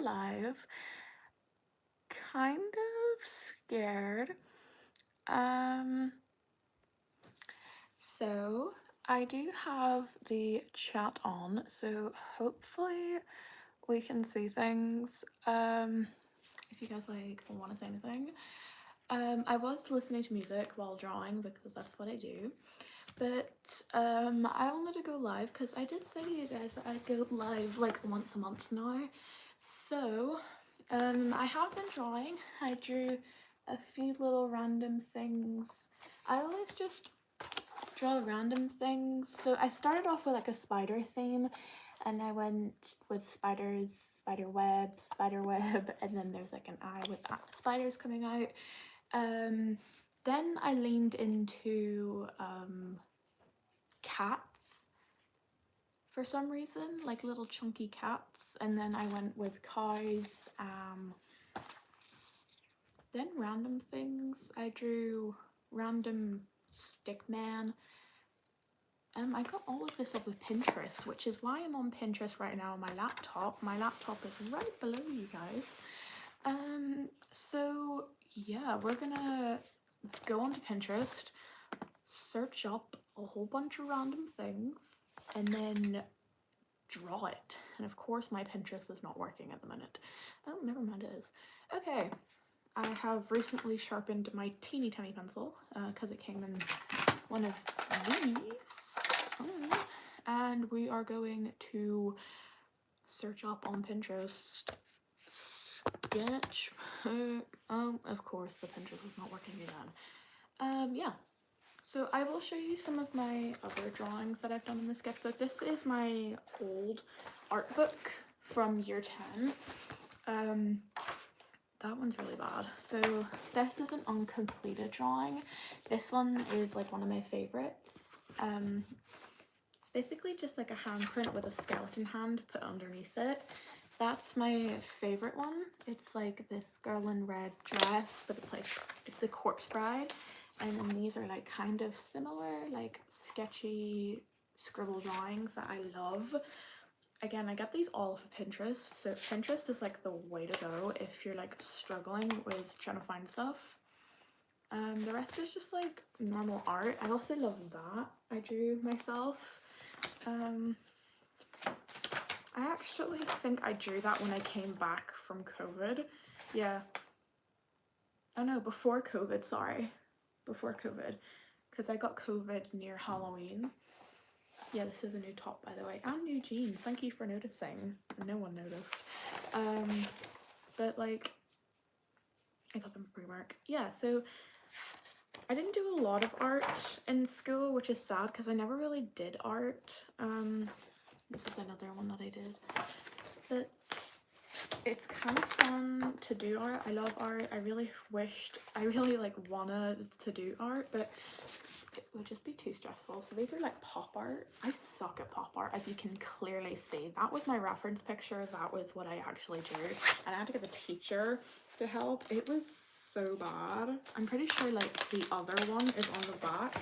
live. Kind of scared. Um, so I do have the chat on, so hopefully we can see things. If you guys like want to say anything. I was listening to music while drawing because that's what I do. But I wanted to go live because I did say to you guys that I'd go live like once a month now. So I have been drawing. I drew a few little random things. I always just draw random things. So I started off with like a spider theme, and I went with spiders, spider web, and then there's like an eye with spiders coming out. Then I leaned into cats for some reason, like little chunky cats, and then I went with cows. Then random things. I drew random stickman. I got all of this off of Pinterest, which is why I'm on Pinterest right now on my laptop. My laptop is right below you guys. So yeah, we're gonna go onto Pinterest, search up a whole bunch of random things, and then draw it. And of course my Pinterest is not working at the minute. Oh, never mind, it is. Okay, I have recently sharpened my teeny tiny pencil because it came in one of these. Oh. And we are going to search up on Pinterest sketchbook. Of course the Pinterest is not working again. Yeah. So I will show you some of my other drawings that I've done in the sketchbook. This is my old art book from year 10. That one's really bad. So this is an uncompleted drawing. This one is like one of my favorites. Basically just like a handprint with a skeleton hand put underneath it. That's my favorite one. It's like this girl in red dress, but it's a corpse bride. And then these are like kind of similar, like sketchy scribble drawings that I love. Again, I get these all off of Pinterest, so Pinterest is like the way to go if you're like struggling with trying to find stuff. The rest is just like normal art. I also love that I drew myself. I actually think I drew that when I came back from COVID. Yeah. Oh no, before COVID, sorry. Before COVID, because I got COVID near Halloween. Yeah, this is a new top, by the way, and new jeans. Thank you for noticing. No one noticed. But like, I got them pre-mark. Yeah, so I didn't do a lot of art in school, which is sad because I never really did art. This is another one that I did. But it's kind of fun to do art. I love art. I really like wanted to do art, but it would just be too stressful. So these are like pop art. I suck at pop art, as you can clearly see. That was my reference picture. That was what I actually drew, and I had to get a teacher to help. It was so bad. I'm pretty sure like the other one is on the back.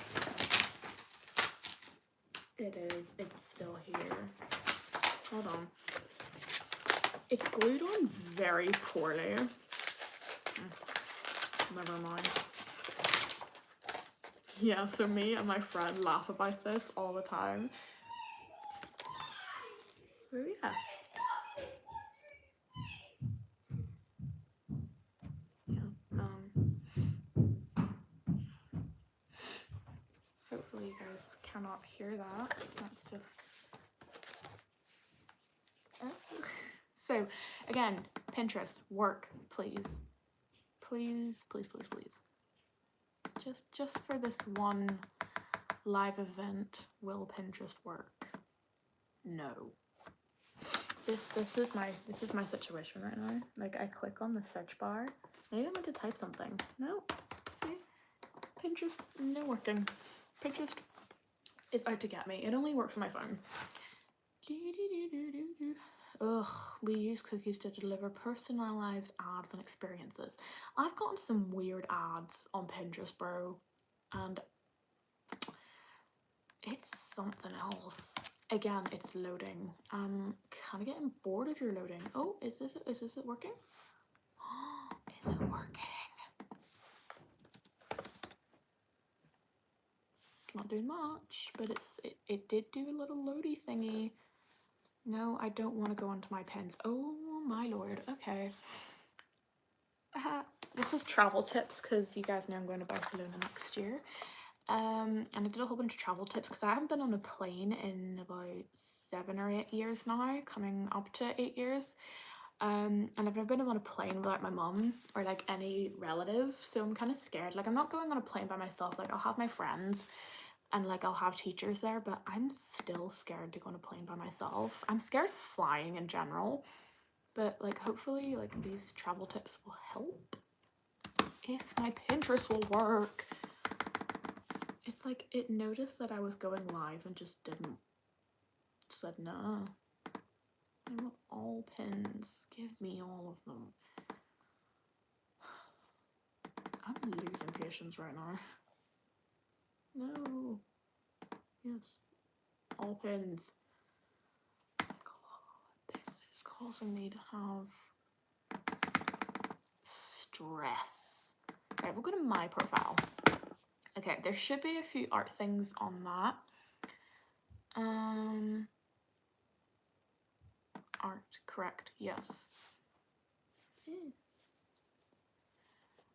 It is. It's still here. Hold on. It's glued on very poorly. Never mind. Yeah, so me and my friend laugh about this all the time. So yeah. Hopefully you guys cannot hear that. That's just... So again, Pinterest, work, please. Please, please, please, please. Just for this one live event, will Pinterest work? No. This is my situation right now. Like, I click on the search bar. Maybe I'm meant to type something. No. See? Pinterest, no working. Pinterest is out to get me. It only works on my phone. Ugh, we use cookies to deliver personalized ads and experiences. I've gotten some weird ads on Pinterest, bro, and it's something else. Again, it's loading. Kind of getting bored of your loading. Oh, is this it working? Is it working? Not doing much, but it did do a little loady thingy. No, I don't want to go onto my pins. Oh my lord. Okay. This is travel tips because you guys know I'm going to Barcelona next year. And I did a whole bunch of travel tips because I haven't been on a plane in about 7 or 8 years now, coming up to 8 years. And I've never been on a plane without my mum or like any relative, so I'm kind of scared. Like, I'm not going on a plane by myself. Like, I'll have my friends and like I'll have teachers there, but I'm still scared to go on a plane by myself. I'm scared flying in general, but like hopefully like these travel tips will help. If my Pinterest will work. It's like it noticed that I was going live and just didn't. It said no. I want all pins. Give me all of them. I'm losing patience right now. No. Yes. All pins. God, this is causing me to have stress. Okay, we'll go to my profile. Okay, there should be a few art things on that. Art, correct, yes.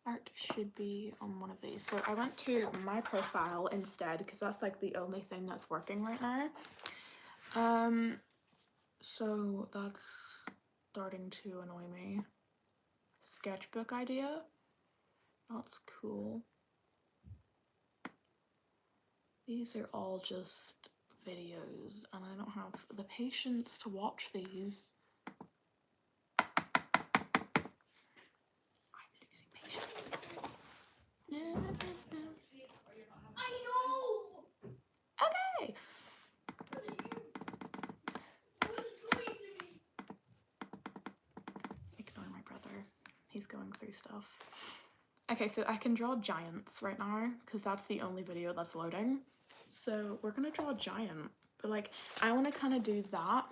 Art should be on one of these. So I went to my profile instead because that's like the only thing that's working right now. So that's starting to annoy me. Sketchbook idea. That's cool. These are all just videos and I don't have the patience to watch these. I'm losing patience. I know! Okay! Ignore my brother. He's going through stuff. Okay, so I can draw giants right now because that's the only video that's loading. So we're gonna draw a giant, but like I want to kind of do that,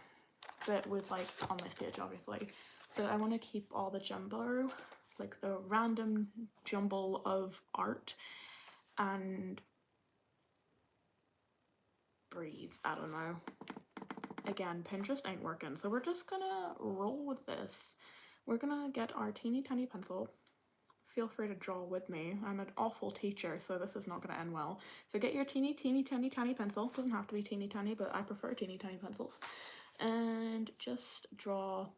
but with like on this page obviously. So I want to keep all the jumbo, like the random jumble of art, and breathe. I don't know. Again, Pinterest ain't working, so we're just gonna roll with this. We're gonna get our teeny tiny pencil. Feel free to draw with me. I'm an awful teacher, so this is not going to end well. So get your teeny tiny pencil. Doesn't have to be teeny tiny, but I prefer teeny tiny pencils. And just draw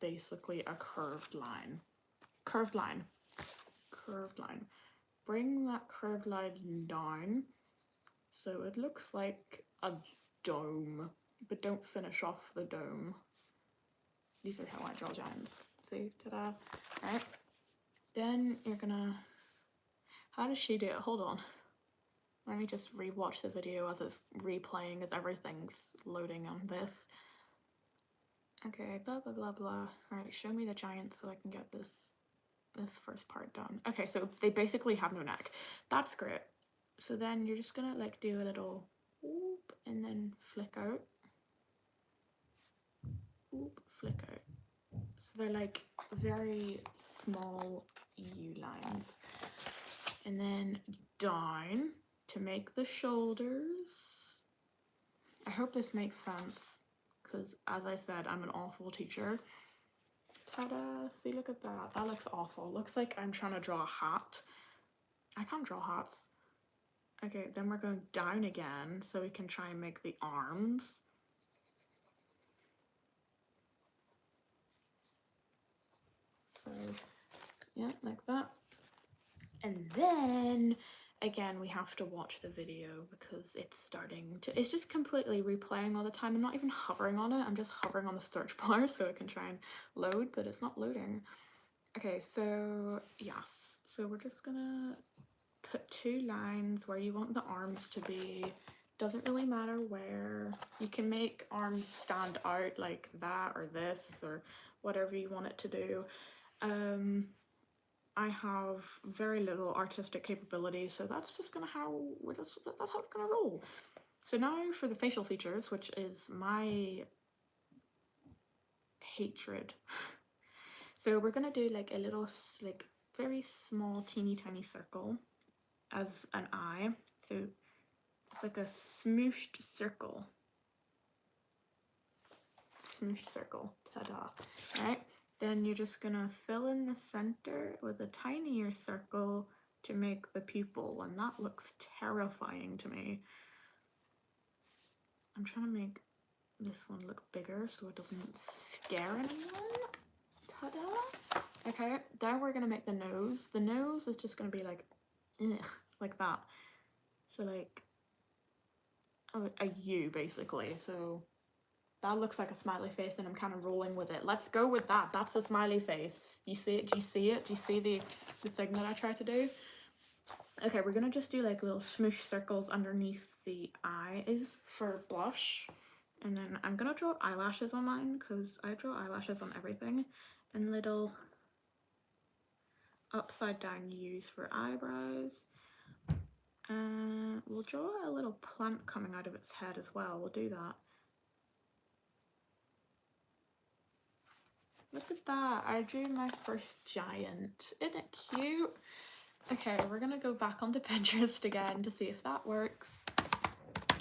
basically a curved line. Curved line. Curved line. Bring that curved line down so it looks like a dome, but don't finish off the dome. These are how I draw giants. See, ta-da. Alright. Then you're gonna... How does she do it? Hold on. Let me just re-watch the video as it's replaying as everything's loading on this. Okay, blah, blah, blah, blah. Alright, show me the giants so I can get this first part done. Okay, so they basically have no neck. That's great. So then you're just gonna like do a little whoop and then flick out. Whoop, flick out. So they're like very small U lines. And then down to make the shoulders. I hope this makes sense because as I said, I'm an awful teacher. Ta-da! See, look at that. That looks awful. Looks like I'm trying to draw a hat. I can't draw hats. Okay, then we're going down again so we can try and make the arms. So, yeah, like that. And then, again, we have to watch the video because it's starting to, it's just completely replaying all the time. I'm not even hovering on it. I'm just hovering on the search bar so it can try and load, but it's not loading. Okay, so yes. So we're just gonna put 2 lines where you want the arms to be. Doesn't really matter where. You can make arms stand out like that or this or whatever you want it to do. I have very little artistic capability, so that's just gonna that's how it's gonna roll. So now for the facial features, which is my hatred. So we're gonna do like a little, like very small teeny tiny circle as an eye. So it's like a smooshed circle. Smooshed circle, ta-da. Right, then you're just gonna fill in the center with a tinier circle to make the pupil, and that looks terrifying to me. I'm trying to make this one look bigger so it doesn't scare anyone. Ta-da! Okay, then we're gonna make the nose. The nose is just gonna be like, ugh, like that. So like a U basically. So that looks like a smiley face, and I'm kind of rolling with it. Let's go with that. That's a smiley face. You see it? Do you see it? Do you see the thing that I tried to do? Okay, we're gonna just do like little smoosh circles underneath the eyes for blush. And then I'm gonna draw eyelashes on mine because I draw eyelashes on everything. And little upside down U's for eyebrows. We'll draw a little plant coming out of its head as well. We'll do that. Look at that. I drew my first giant. Isn't it cute? Okay, we're gonna go back onto Pinterest again to see if that works.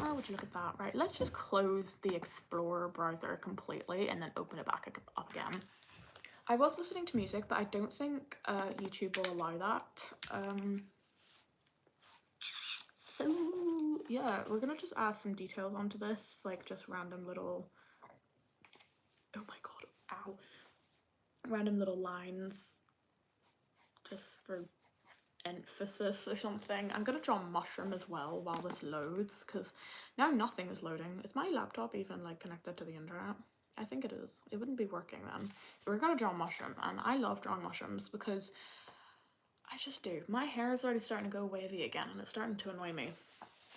Oh, would you look at that? Right, let's just close the Explorer browser completely and then open it back up again. I was listening to music, but I don't think YouTube will allow that. So yeah, we're gonna just add some details onto this, like just random little, oh my god, ow, random little lines just for emphasis or something. I'm gonna draw a mushroom as well while this loads, because now nothing is loading. Is my laptop even like connected to the internet? I think it is. It wouldn't be working then. We're gonna draw a mushroom, and I love drawing mushrooms because I just do. My hair is already starting to go wavy again, and it's starting to annoy me.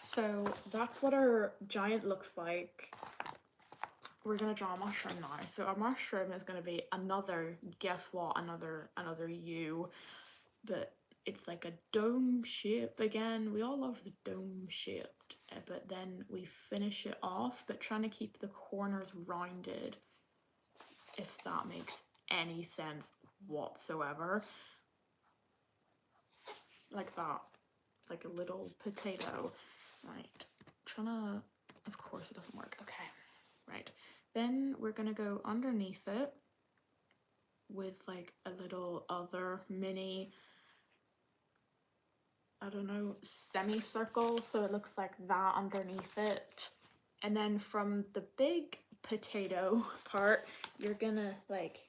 So that's what our giant looks like. We're gonna draw a mushroom now. So a mushroom is gonna be another, guess what, another U, but it's like a dome shape again. We all love the dome shaped, but then we finish it off, but trying to keep the corners rounded, if that makes any sense whatsoever. Like that, like a little potato. Right, trying to, of course it doesn't work. Okay, right. Then we're gonna go underneath it with like a little other mini, I don't know, semicircle, so it looks like that underneath it. And then from the big potato part, you're gonna like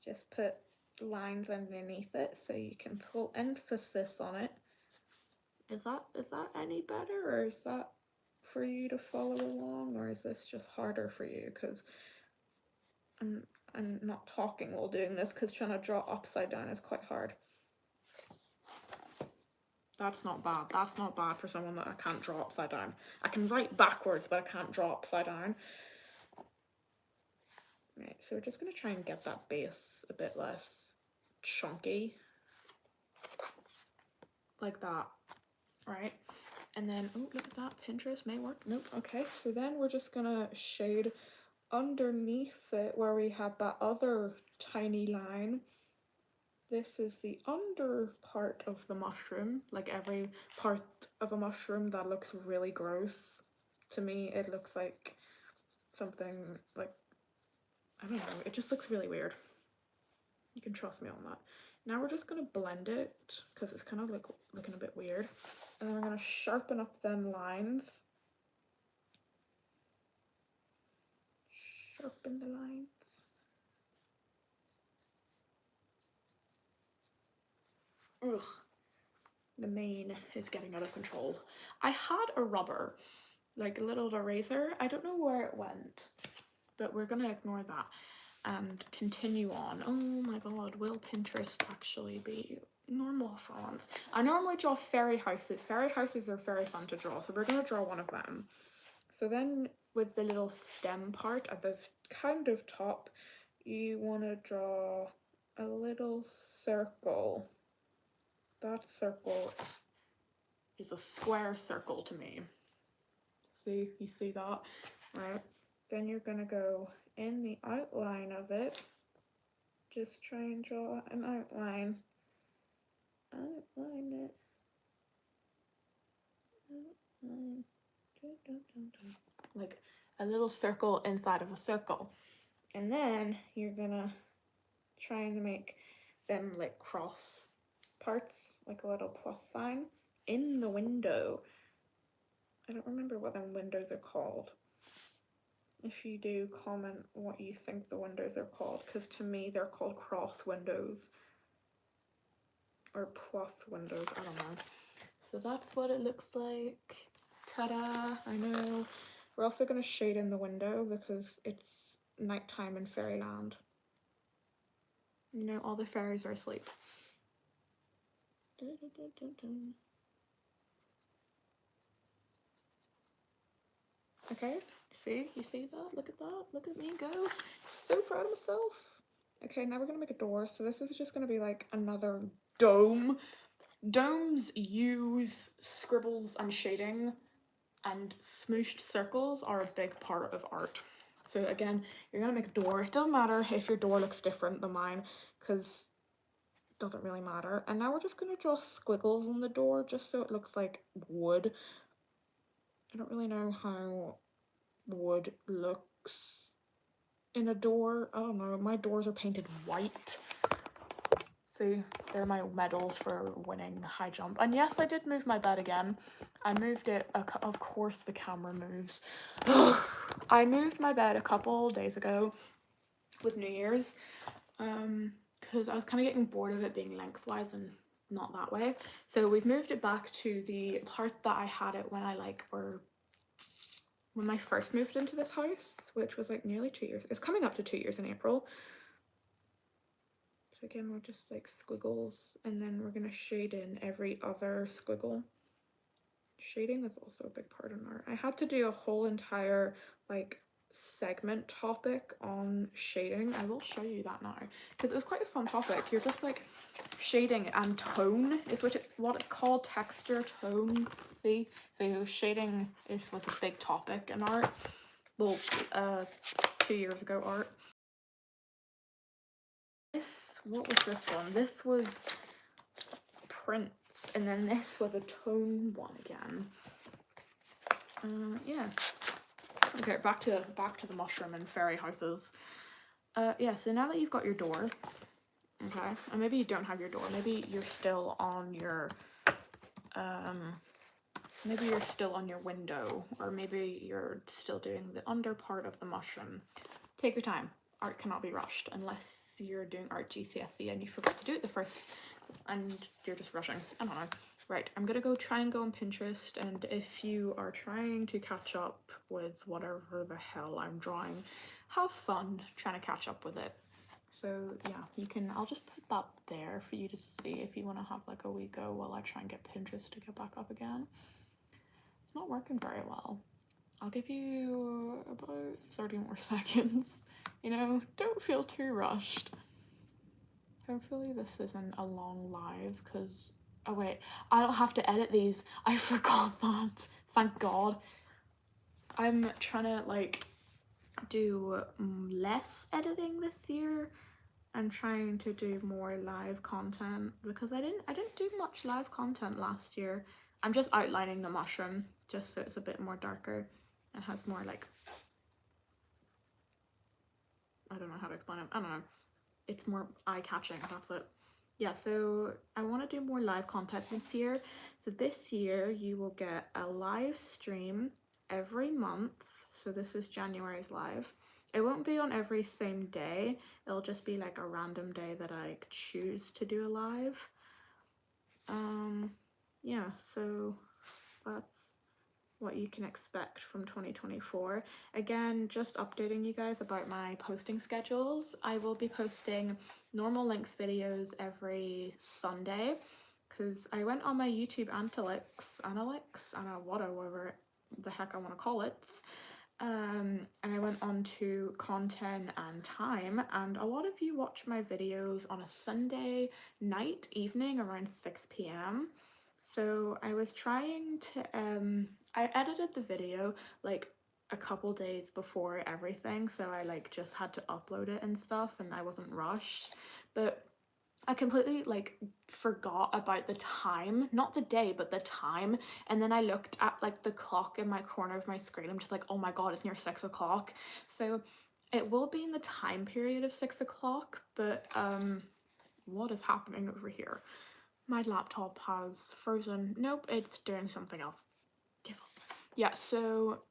just put lines underneath it so you can pull emphasis on it. Is that any better, or is that for you to follow along, or is this just harder for you? Because I'm not talking while doing this, because trying to draw upside down is quite hard. That's not bad. That's not bad for someone that I can't draw upside down. I can write backwards, but I can't draw upside down. Right, so we're just going to try and get that base a bit less chunky. Like that. Right, and then, oh, look at that. Pinterest may work. Nope. Okay, so then we're just going to shade underneath it where we had that other tiny line. This is the under part of the mushroom. Like every part of a mushroom that looks really gross. To me, it looks like something like, I don't know, it just looks really weird. You can trust me on that. Now we're just gonna blend it because it's kind of like looking a bit weird. And then I'm gonna sharpen up them lines. Sharpen the lines. Ugh. The mane is getting out of control. I had a rubber, like a little eraser. I don't know where it went, but we're gonna ignore that and continue on. Oh my god, will Pinterest actually be normal for once? I normally draw fairy houses. Fairy houses are very fun to draw, so we're gonna draw one of them. So then with the little stem part at the kind of top, you want to draw a little circle. That circle is a square circle to me. See, you see that? Right. Then you're gonna go in the outline of it. Just try and draw an outline. Outline it. Outline. Like a little circle inside of a circle. And then you're gonna try and make them like cross parts, like a little plus sign in the window. I don't remember what them windows are called. If you do, comment what you think the windows are called, because to me they're called cross windows or plus windows, I don't know. So that's what it looks like. Ta-da! I know. We're also going to shade in the window because it's nighttime in fairyland. You know, all the fairies are asleep. Okay, you see that? Look at that, look at me go. So proud of myself. Okay, now we're gonna make a door. So this is just gonna be like another dome. Domes use scribbles and shading, and smooshed circles are a big part of art. So again, you're gonna make a door. It doesn't matter if your door looks different than mine, because it doesn't really matter. And now we're just gonna draw squiggles on the door just so it looks like wood. I don't really know how wood looks in a door. I don't know, my doors are painted white. See, they're my medals for winning high jump. And yes, I did move my bed again. I moved it, of course the camera moves. I moved my bed a couple days ago with New Year's, because I was kind of getting bored of it being lengthwise and not that way. So we've moved it back to the part that I had it when when I first moved into this house, which was like nearly 2 years. It's coming up to 2 years in April. So again, we're just like squiggles, and then we're gonna shade in every other squiggle. Shading is also a big part in art. I had to do a whole entire like segment topic on shading. I will show you that now because it was quite a fun topic. You're just like shading and tone is what it's called, texture, tone. See, so shading was a big topic in art. Well, 2 years ago art. What was this one? This was prints, and then this was a tone one again. Yeah. Okay, back to the mushroom and fairy houses. Yeah, so now that you've got your door, okay, and maybe you don't have your door, maybe you're still on your window, or maybe you're still doing the under part of the mushroom. Take your time. Art cannot be rushed unless you're doing art GCSE and you forgot to do it the first and you're just rushing. I don't know. Right, I'm gonna try and go on Pinterest, and if you are trying to catch up with whatever the hell I'm drawing, have fun trying to catch up with it. So yeah, I'll just put that there for you to see if you want to have like a wee go while I try and get Pinterest to get back up again. It's not working very well. I'll give you about 30 more seconds. You know, don't feel too rushed. Hopefully this isn't a long live, because oh wait, I don't have to edit these. I forgot that. Thank God. I'm trying to like do less editing this year. I'm trying to do more live content because I didn't do much live content last year. I'm just outlining the mushroom just so it's a bit more darker. It has more like, I don't know how to explain it. I don't know. It's more eye-catching, that's it. Yeah, so I want to do more live content this year. So this year you will get a live stream every month. So this is January's live. It won't be on every same day. It'll just be like a random day that I choose to do a live. Yeah, so that's what you can expect from 2024. Again, just updating you guys about my posting schedules. I will be posting normal length videos every Sunday because I went on my YouTube analytics, whatever the heck I want to call it, and I went on to content and time, and a lot of you watch my videos on a Sunday night, evening around 6 p.m. So I was trying to I edited the video like a couple days before everything, so I like just had to upload it and stuff, and I wasn't rushed. But I completely like forgot about the time, not the day, but the time. And then I looked at like the clock in my corner of my screen. I'm just like, oh my god, it's near 6 o'clock. So it will be in the time period of 6 o'clock, but what is happening over here? My laptop has frozen. Nope, it's doing something else. Give up. Yeah, so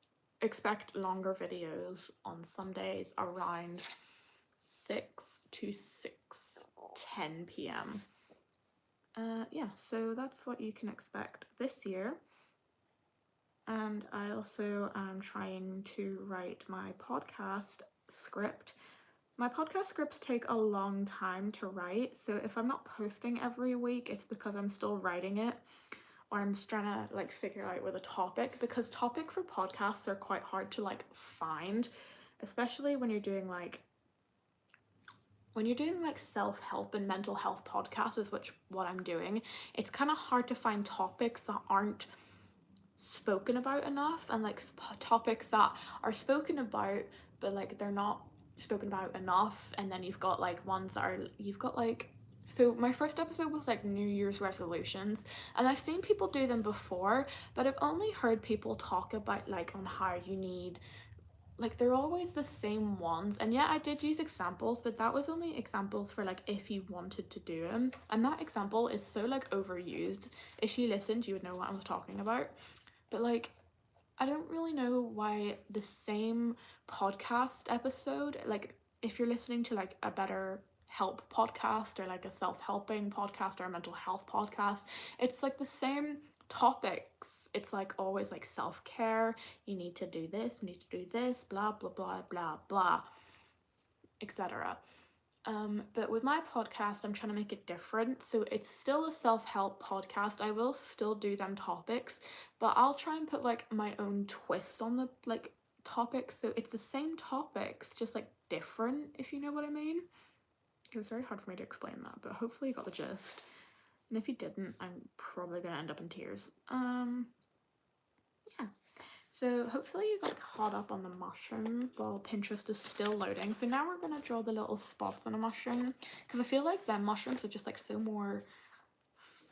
expect longer videos on Sundays around 6 to 6:10 p.m. Yeah, so that's what you can expect this year. And I also am trying to write my podcast script. My podcast scripts take a long time to write, so if I'm not posting every week, it's because I'm still writing it, or I'm just trying to like figure out with a topic, because topic for podcasts are quite hard to like find, especially when you're doing like self-help and mental health podcasts, is what I'm doing. It's kind of hard to find topics that aren't spoken about enough, and like topics that are spoken about but like they're not spoken about enough. And then you've got like ones that are, you've got like, so my first episode was like New Year's resolutions, and I've seen people do them before, but I've only heard people talk about like on how you need, like they're always the same ones. And yeah, I did use examples, but that was only examples for like if you wanted to do them, and that example is so like overused. If you listened, you would know what I was talking about. But like, I don't really know why the same podcast episode, like if you're listening to like a better help podcast or like a self-helping podcast or a mental health podcast, it's like the same topics. It's like always like self-care, you need to do this, you need to do this, blah blah blah blah blah, etc. But with my podcast, I'm trying to make it different. So it's still a self-help podcast. I will still do them topics, but I'll try and put like my own twist on the like topics. So it's the same topics, just like different, if you know what I mean. It was very hard for me to explain that, but hopefully you got the gist. And if you didn't, I'm probably gonna end up in tears. Yeah. So hopefully you got caught up on the mushroom while Pinterest is still loading. So now we're going to draw the little spots on a mushroom, because I feel like them mushrooms are just like so more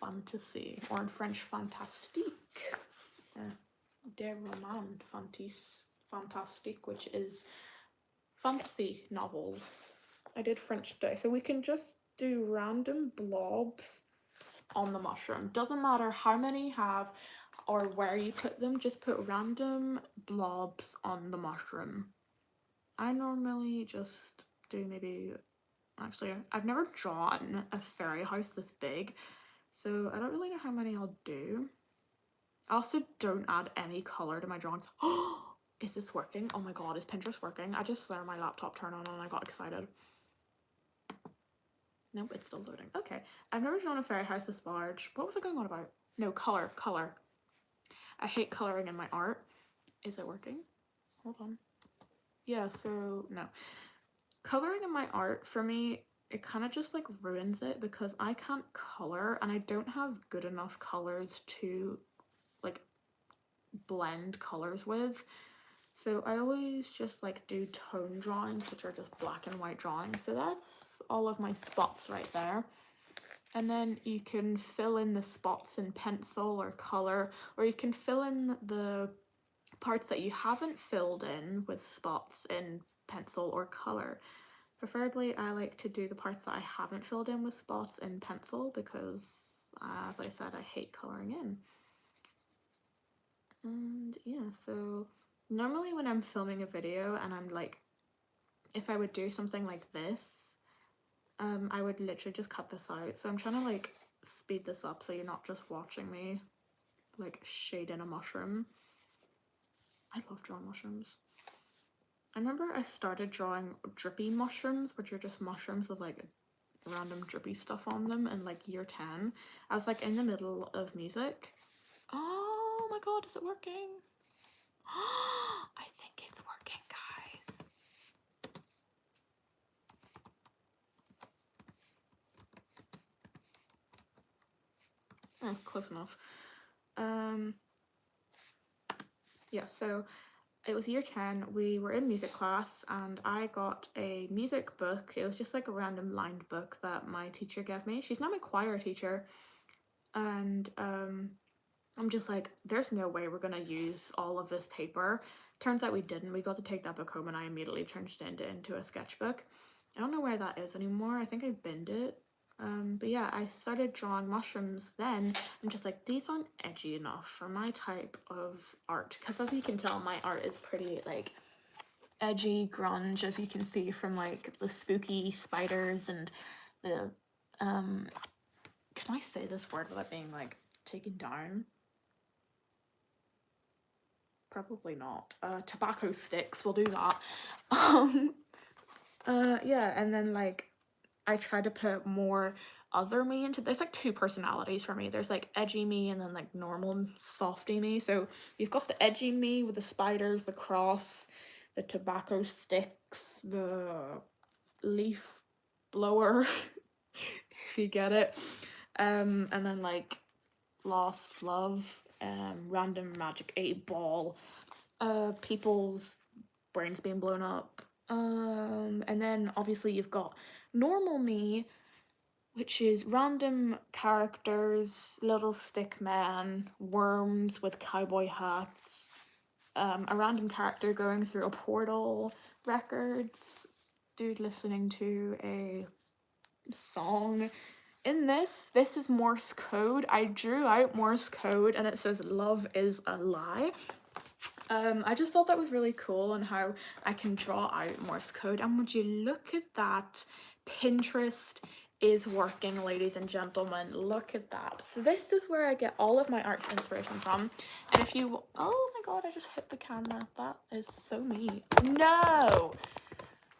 fantasy, or in French, fantastique. Des romans fantastique, which is fantasy novels. I did French today, so we can just do random blobs on the mushroom. Doesn't matter how many you have or where you put them, just put random blobs on the mushroom. I normally just do maybe, actually I've never drawn a fairy house this big, so I don't really know how many I'll do. I also don't add any colour to my drawings. Oh, is this working? Oh my god, is Pinterest working? I just saw my laptop turn on and I got excited. Nope, it's still loading. Okay, I've never drawn a fairy house this large. What was I going on about? No, colour. I hate colouring in my art. Is it working? Hold on. Yeah, so no. Colouring in my art, for me, it kind of just like ruins it, because I can't colour and I don't have good enough colours to like blend colours with. So I always just like do tone drawings, which are just black and white drawings. So that's all of my spots right there. And then you can fill in the spots in pencil or colour, or you can fill in the parts that you haven't filled in with spots in pencil or colour. Preferably, I like to do the parts that I haven't filled in with spots in pencil, because, as I said, I hate colouring in. And yeah, so normally when I'm filming a video and I'm like, if I would do something like this, I would literally just cut this out. So I'm trying to like speed this up so you're not just watching me like shade in a mushroom. I love drawing mushrooms. I remember I started drawing drippy mushrooms, which are just mushrooms with like random drippy stuff on them, in like year 10. I was like in the middle of music. Oh my god, is it working? I think it's working, guys. Oh, close enough. Yeah, so it was year 10. We were in music class and I got a music book. It was just like a random lined book that my teacher gave me. She's not my choir teacher. And I'm just like, there's no way we're gonna use all of this paper. Turns out we didn't. We got to take that book home and I immediately turned it into a sketchbook. I don't know where that is anymore. I think I binned it. But yeah, I started drawing mushrooms then. I'm just like, these aren't edgy enough for my type of art. Because as you can tell, my art is pretty like edgy grunge, as you can see from like the spooky spiders and the can I say this word without being like taken down? Probably not. Tobacco sticks, we'll do that. um yeah, and then like I try to put more other me into, there's like two personalities for me. There's like edgy me and then like normal softy me. So you've got the edgy me with the spiders, the cross, the tobacco sticks, the leaf blower, if you get it. And then like lost love, random magic 8 ball, people's brains being blown up. And then obviously you've got normal me, which is random characters, little stick man, worms with cowboy hats, a random character going through a portal, records, dude listening to a song. In this is Morse code. I drew out Morse code and it says love is a lie. I just thought that was really cool and how I can draw out Morse code. And would you look at that? Pinterest is working, ladies and gentlemen. Look at that. So this is where I get all of my art's inspiration from. And if you, oh my god, I just hit the camera. That is so me. No!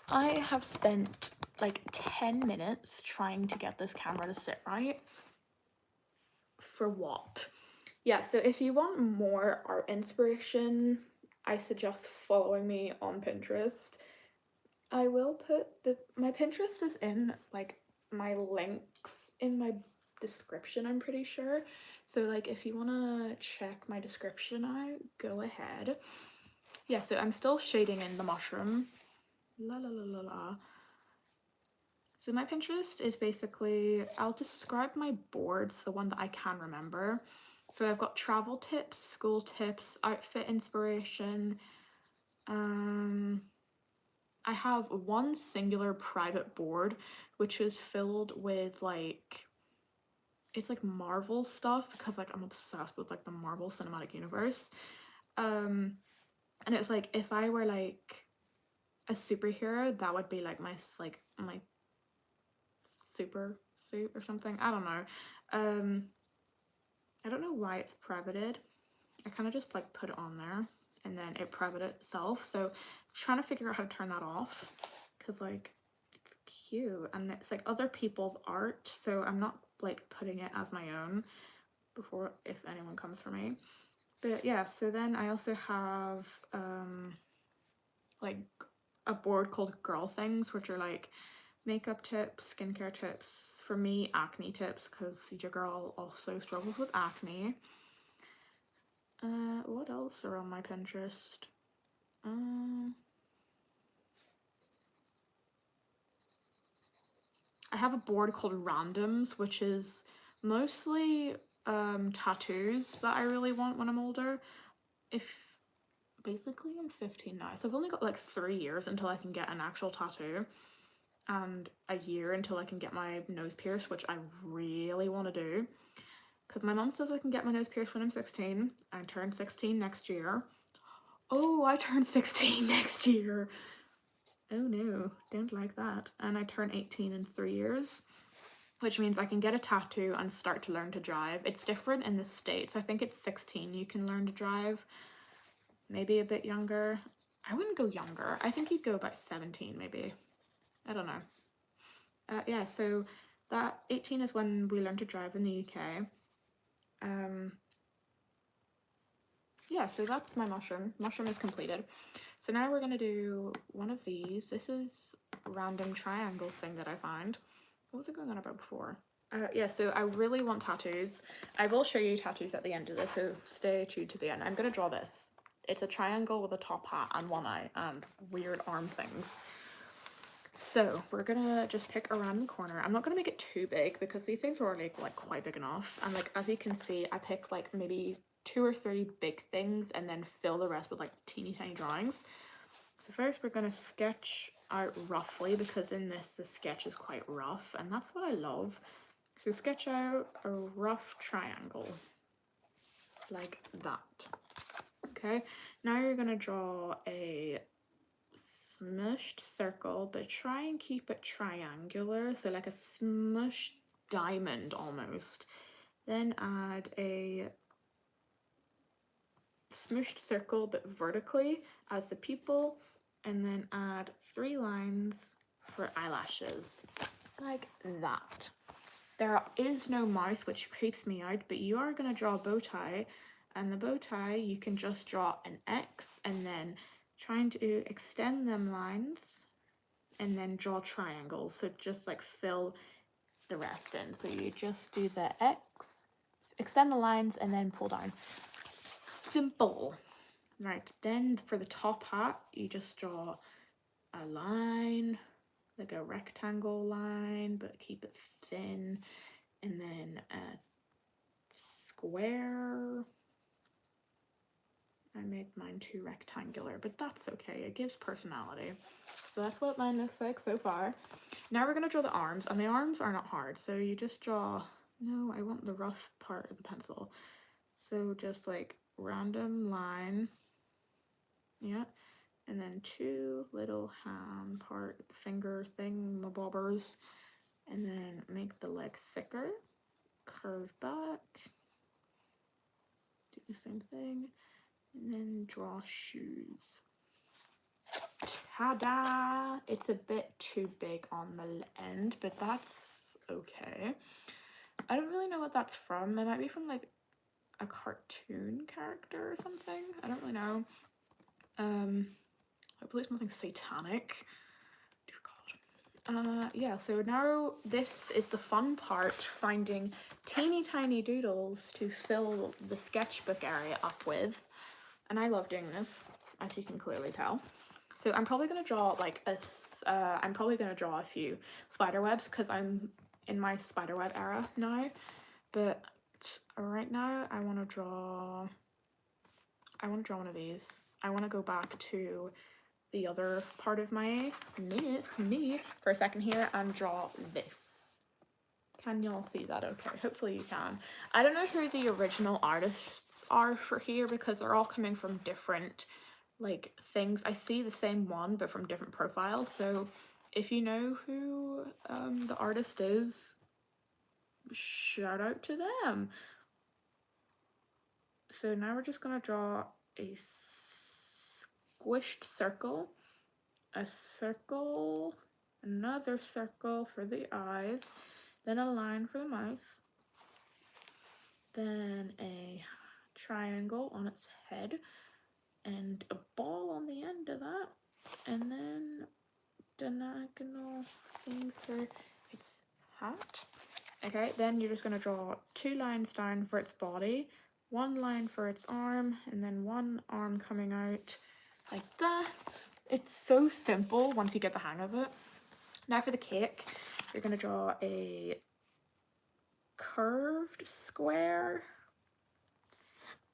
I have spent like 10 minutes trying to get this camera to sit right. For what? Yeah, so if you want more art inspiration, I suggest following me on Pinterest. I will put my Pinterest is in like my links in my description, I'm pretty sure. So like if you want to check my description out, go ahead. Yeah, so I'm still shading in the mushroom. La la la la la. So my Pinterest is basically, I'll describe my boards, the one that I can remember. So I've got travel tips, school tips, outfit inspiration. I have one singular private board, which is filled with like, it's like Marvel stuff because like I'm obsessed with like the Marvel Cinematic Universe. And it's like, if I were like a superhero, that would be like my super suit or something. I don't know. I don't know why it's privated. I kind of just like put it on there and then it privated itself. So I'm trying to figure out how to turn that off because like it's cute and it's like other people's art. So I'm not like putting it as my own before if anyone comes for me. But yeah, so then I also have like a board called Girl Things, which are like makeup tips, skincare tips, for me acne tips because your girl also struggles with acne. What else are on my Pinterest? I have a board called Randoms, which is mostly tattoos that I really want when I'm older. If basically I'm 15 now, so I've only got like 3 years until I can get an actual tattoo and a year until I can get my nose pierced, which I really want to do because my mom says I can get my nose pierced when I'm 16. I turn 16 next year. Oh, I turn 16 next year. Oh no, don't like that. And I turn 18 in 3 years, which means I can get a tattoo and start to learn to drive. It's different in the States. I think it's 16 you can learn to drive. Maybe a bit younger. I wouldn't go younger. I think you'd go about 17 maybe. I don't know. Yeah, so that 18 is when we learn to drive in the UK. Yeah, so that's my mushroom. Mushroom is completed. So now we're gonna do one of these. This is a random triangle thing that I find. What was I going on about before? Yeah, so I really want tattoos. I will show you tattoos at the end of this, so stay tuned to the end. I'm gonna draw this. It's a triangle with a top hat and one eye and weird arm things. So we're gonna just pick a random corner. I'm not gonna make it too big because these things are already like quite big enough. And like, as you can see, I picked like maybe 2 or 3 big things and then fill the rest with like teeny tiny drawings. So first we're gonna sketch out roughly, because in this the sketch is quite rough and that's what I love. So sketch out a rough triangle like that. Okay, now you're gonna draw a smushed circle, but try and keep it triangular, so like a smushed diamond almost. Then add a smushed circle but vertically as the pupil, and then add 3 lines for eyelashes like that. There is no mouth, which creeps me out, but you are going to draw a bow tie, and the bow tie you can just draw an X and then trying to extend them lines and then draw triangles, so just like fill the rest in. So you just do the X, extend the lines, and then pull down. Simple. Right, then for the top hat you just draw a line, like a rectangle line, but keep it thin, and then a square. I made mine too rectangular, but that's okay, it gives personality. So that's what mine looks like so far. Now we're gonna draw the arms, and the arms are not hard, so you just draw, no, I want the rough part of the pencil. So just like random line, yeah, and then 2 little hand part finger thing bobbers, and then make the leg thicker, curve back, do the same thing, and then draw shoes. Ta-da! It's a bit too big on the end, but that's okay. I don't really know what that's from. It might be from like a cartoon character or something. I don't really know. Hopefully it's nothing satanic. Dear God. Yeah, so now this is the fun part, finding teeny tiny doodles to fill the sketchbook area up with. And I love doing this, as you can clearly tell. So I'm probably going to draw like a few spider webs, because I'm in my spiderweb era now. But right now I want to draw one of these. I want to go back to the other part of my me for a second here and draw this. Can y'all see that okay? Hopefully you can. I don't know who the original artists are for here, because they're all coming from different like things. I see the same one but from different profiles, so if you know who the artist is, shout out to them. So now we're just gonna draw a squished circle, a circle, another circle for the eyes, then a line for the mouth, then a triangle on its head, and a ball on the end of that, and then diagonal things for its hat. Okay, then you're just going to draw 2 lines down for its body, 1 line for its arm, and then 1 arm coming out like that. It's so simple once you get the hang of it. Now for the cake, you're going to draw a curved square,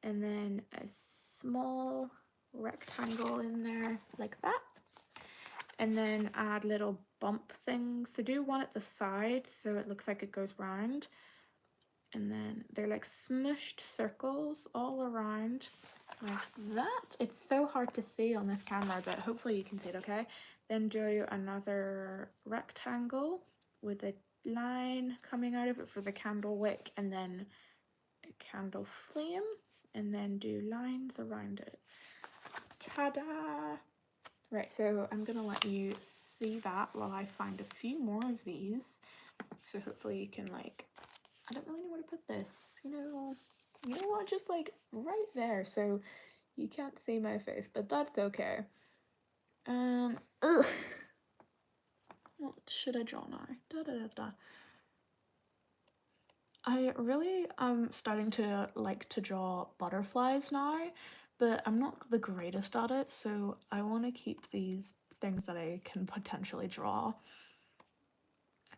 and then a small rectangle in there like that, and then add little bump things. So do one at the side so it looks like it goes round, and then they're like smushed circles all around like that. It's so hard to see on this camera, but hopefully you can see it okay. Then do another rectangle with a line coming out of it for the candle wick, and then a candle flame, and then do lines around it. Ta-da! Right, so I'm gonna let you see that while I find a few more of these. So hopefully you can like, I don't really know where to put this, you know what, just like right there, so you can't see my face, but that's okay. Ugh. What should I draw now? I really am starting to like to draw butterflies now, but I'm not the greatest at it, so I want to keep these things that I can potentially draw.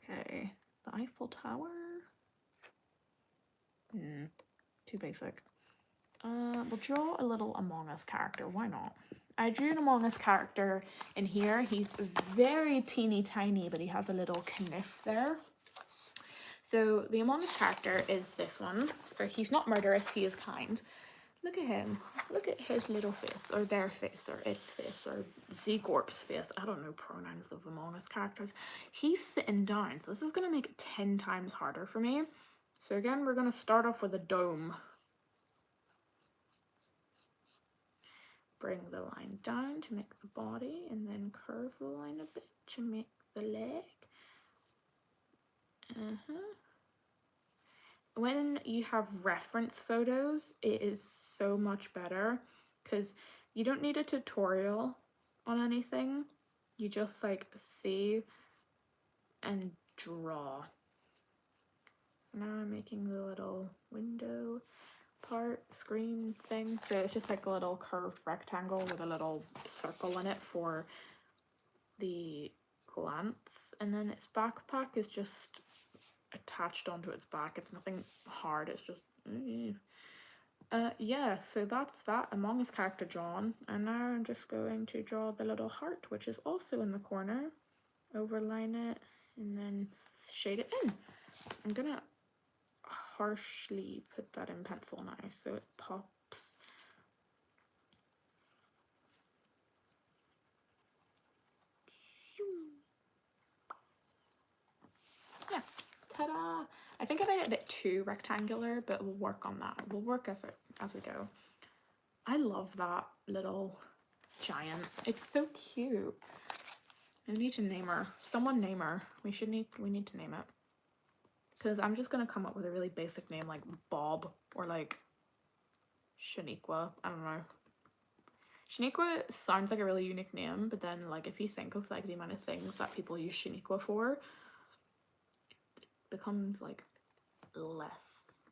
Okay, the Eiffel Tower. Too basic. We'll draw a little Among Us character. Why not? I drew an Among Us character in here. He's very teeny tiny, but he has a little kniff there. So the Among Us character is this one. So he's not murderous, he is kind. Look at him. Look at his little face, or their face, or its face, or Z-Corp's face. I don't know pronouns of Among Us characters. He's sitting down, so this is going to make it 10 times harder for me. So again, we're going to start off with a dome. Bring the line down to make the body, and then curve the line a bit to make the leg. When you have reference photos, it is so much better because you don't need a tutorial on anything. You just like see and draw. So now I'm making the little window part, screen thing. So it's just like a little curved rectangle with a little circle in it for the glance. And then its backpack is just attached onto its back. It's nothing hard, it's just yeah, so that's that Among Us character drawn, and now I'm just going to draw the little heart, which is also in the corner, overline it, and then shade it in. I'm gonna harshly put that in pencil now so it pops. Yeah, ta-da! I think I made it a bit too rectangular, but we'll work on that. We'll work as we go. I love that little giant. It's so cute. I need to name her. Someone name her. We need to name it. Because I'm just gonna come up with a really basic name like Bob or like Shaniqua. I don't know. Shaniqua sounds like a really unique name, but then like if you think of like the amount of things that people use Shaniqua for, it becomes like less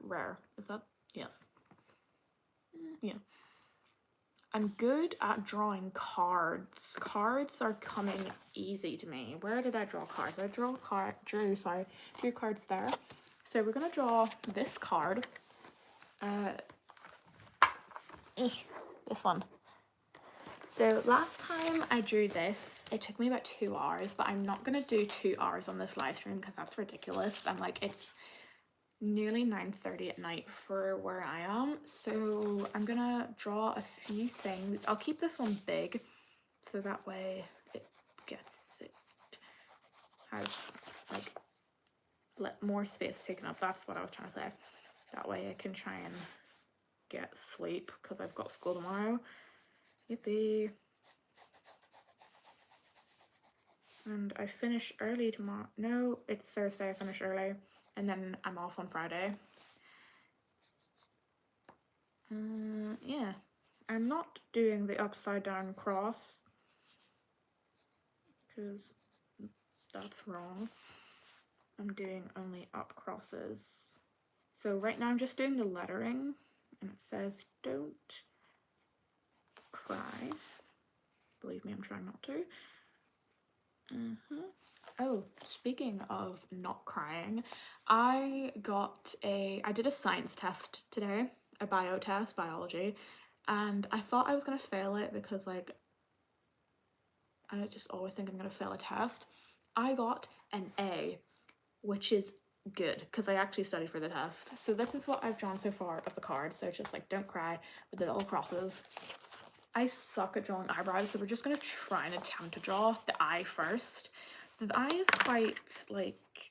rare. Is that? Yes. Yeah. I'm good at drawing cards. Cards are coming easy to me. Where did I draw cards? I drew cards there. So we're gonna draw this card. This one. So last time I drew this, it took me about 2 hours, but I'm not gonna do 2 hours on this live stream because that's ridiculous. I'm like, it's nearly 9:30 at night for where I am, so I'm gonna draw a few things. I'll keep this one big so that way it has like more space taken up. That's what I was trying to say. That way I can try and get sleep because I've got school tomorrow. Yippee. And I finish early tomorrow. No, it's Thursday. I finish early. And then I'm off on Friday. Yeah. I'm not doing the upside down cross because that's wrong. I'm doing only up crosses. So right now I'm just doing the lettering, and it says don't cry. Believe me, I'm trying not to. Oh, speaking of not crying, I did a science test today, a bio test, biology, and I thought I was gonna fail it because like I just always think I'm gonna fail a test. I got an A, which is good because I actually studied for the test. So this is what I've drawn so far of the card. So it's just like don't cry with the little crosses. I suck at drawing eyebrows, so we're just gonna try and attempt to draw the eye first. So the eye is quite like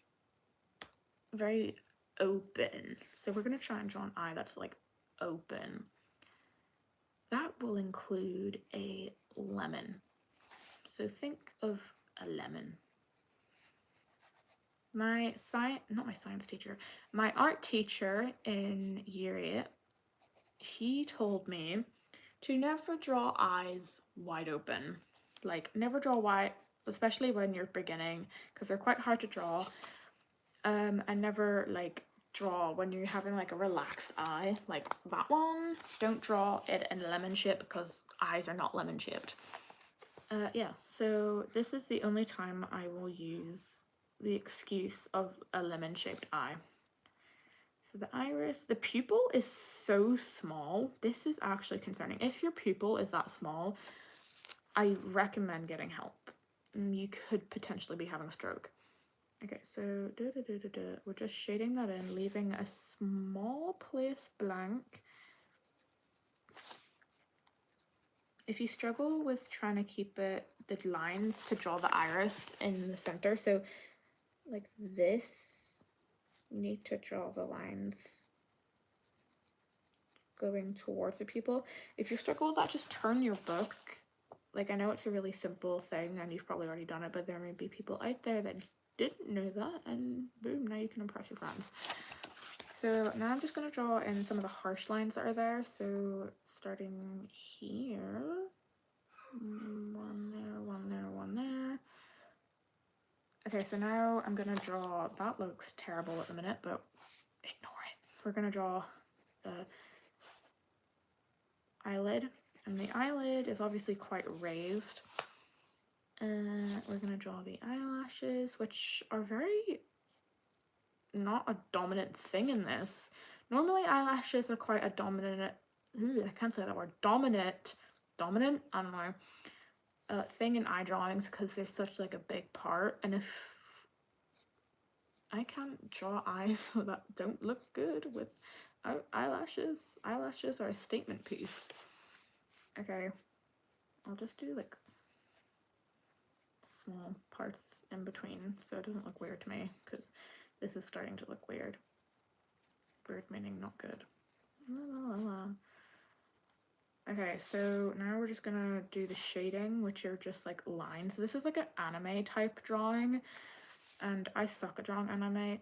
very open. So we're gonna try and draw an eye that's like open. That will include a lemon. So think of a lemon. My art teacher in year 8, he told me to never draw eyes wide open. Like never draw wide, especially when you're beginning, because they're quite hard to draw. And never like draw when you're having like a relaxed eye, like that one. Don't draw it in lemon shape because eyes are not lemon shaped. Yeah, so this is the only time I will use the excuse of a lemon shaped eye. So the iris, the pupil is so small. This is actually concerning. If your pupil is that small, I recommend getting help. You could potentially be having a stroke. Okay, so we're just shading that in, leaving a small place blank. If you struggle with trying to keep the lines to draw the iris in the center, so like this, you need to draw the lines going towards the pupil. If you struggle with that, just turn your book. Like, I know it's a really simple thing and you've probably already done it, but there may be people out there that didn't know that, and boom, now you can impress your friends. So now I'm just going to draw in some of the harsh lines that are there. So starting here, one there, one there, one there. Okay, so now I'm going to draw, that looks terrible at the minute, but ignore it. We're going to draw the eyelid, and the eyelid is obviously quite raised. We're going to draw the eyelashes, which are very not a dominant thing in this. Normally eyelashes are quite a dominant, I can't say that word, dominant, I don't know, thing in eye drawings because they're such like a big part, and if I can't draw eyes that don't look good with eyelashes are a statement piece. Okay, I'll just do like small parts in between so it doesn't look weird to me, because this is starting to look weird. Weird meaning not good. La, la, la. Okay, so now we're just gonna do the shading, which are just like lines. This is like an anime type drawing, and I suck at drawing anime.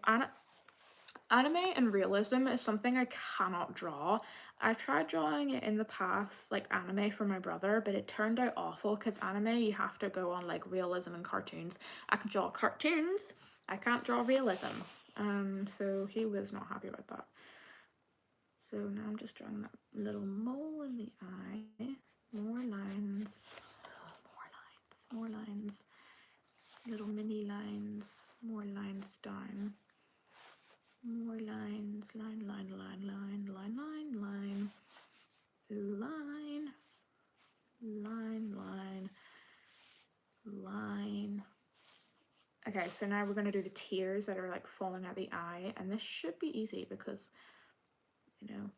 Anime and realism is something I cannot draw. I've tried drawing it in the past, like anime for my brother, but it turned out awful because anime, you have to go on like realism and cartoons. I can draw cartoons, I can't draw realism. So he was not happy about that. So now I'm just drawing that little mole in the eye. More lines, more lines, little mini lines, more lines down. More lines, line, line. Okay, so now we're going to do the tears that are like falling out the eye, and this should be easy because, you know,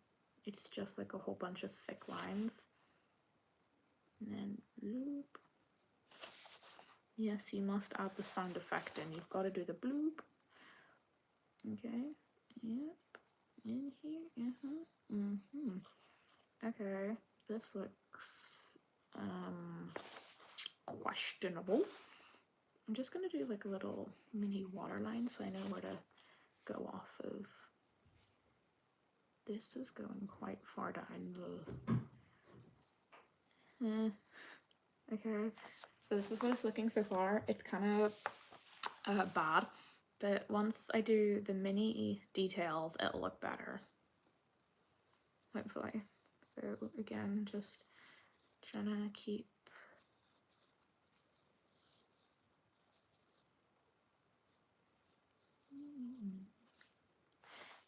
it's just like a whole bunch of thick lines. And then loop. Yes, you must add the sound effect in. You've got to do the bloop. Okay, yep, in here, Okay, this looks, questionable. I'm just gonna do like a little mini waterline so I know where to go off of. This is going quite far down the... Okay, so this is what it's looking so far. It's kind of bad, but once I do the mini details, it'll look better, hopefully. So again, just trying to keep...